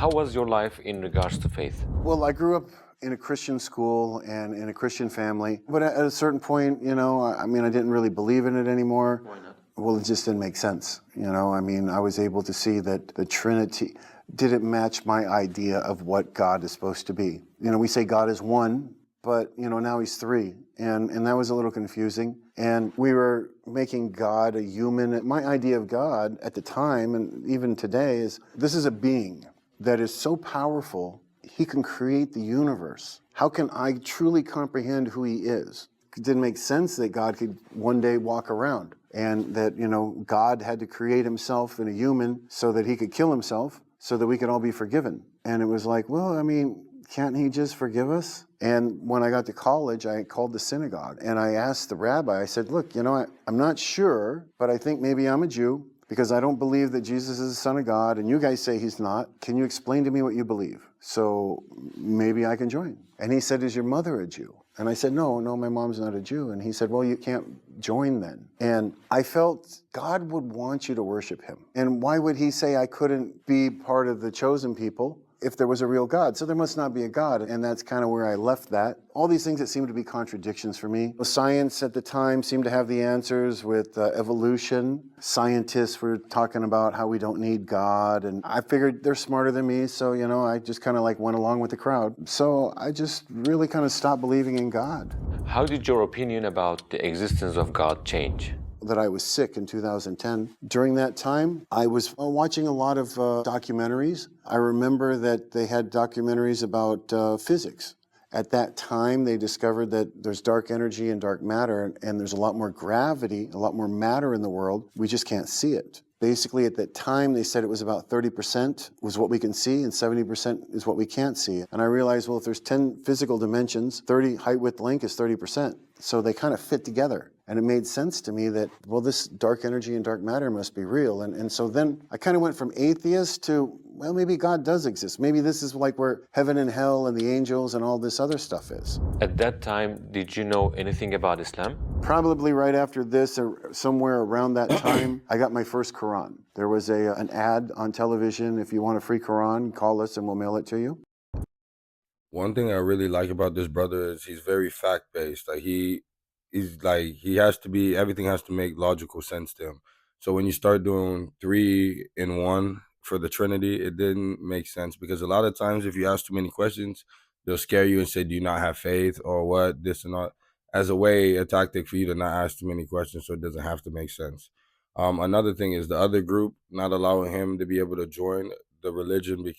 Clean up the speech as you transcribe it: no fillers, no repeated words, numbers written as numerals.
How was your life in regards to faith? Well, I grew up in a Christian school and in a Christian family, but at a certain point, I mean, I didn't really believe in it anymore. Why not? Well, it just didn't make sense. I mean, I was able to see that the Trinity didn't match my idea of what God is supposed to be. We say God is one, but, now he's three. And that was a little confusing. And we were making God a human. My idea of God at the time, and even today, is this is a being that is so powerful, he can create the universe. How can I truly comprehend who he is? It didn't make sense that God could one day walk around, and that, God had to create himself in a human so that he could kill himself so that we could all be forgiven. And it was like, well, I mean, can't he just forgive us? And when I got to college, I called the synagogue and I asked the rabbi, I said, look, I'm not sure, but I think maybe I'm a Jew because I don't believe that Jesus is the Son of God, and you guys say he's not. Can you explain to me what you believe? So maybe I can join. And he said, is your mother a Jew? And I said, no, my mom's not a Jew. And he said, well, you can't join then. And I felt God would want you to worship him. And why would he say I couldn't be part of the chosen people if there was a real God? So there must not be a God. And that's kind of where I left that. All these things that seem to be contradictions for me. Science at the time seemed to have the answers with evolution. Scientists were talking about how we don't need God. And I figured they're smarter than me. So, I just kind of went along with the crowd. So I just really kind of stopped believing in God. How did your opinion about the existence of God change? That I was sick in 2010. During that time, I was watching a lot of documentaries. I remember that they had documentaries about physics. At that time, they discovered that there's dark energy and dark matter, and there's a lot more gravity, a lot more matter in the world. We just can't see it. Basically, at that time, they said it was about 30% was what we can see and 70% is what we can't see. And I realized, well, if there's 10 physical dimensions, 30 height, width, length is 30%. So they kind of fit together. And it made sense to me that, well, this dark energy and dark matter must be real. And so then I kind of went from atheist to, well, maybe God does exist. Maybe this is like where heaven and hell and the angels and all this other stuff is. At that time, did you know anything about Islam? Probably right after this, or somewhere around that time, I got my first Quran. There was an ad on television. If you want a free Quran, call us and we'll mail it to you. One thing I really like about this brother is he's very fact-based. He has to be, everything has to make logical sense to him. So when you start doing 3 in 1 for the Trinity, it didn't make sense, because a lot of times if you ask too many questions, they'll scare you and say, do you not have faith or what, this and that, as a tactic for you to not ask too many questions so it doesn't have to make sense. Another thing is the other group not allowing him to be able to join the religion because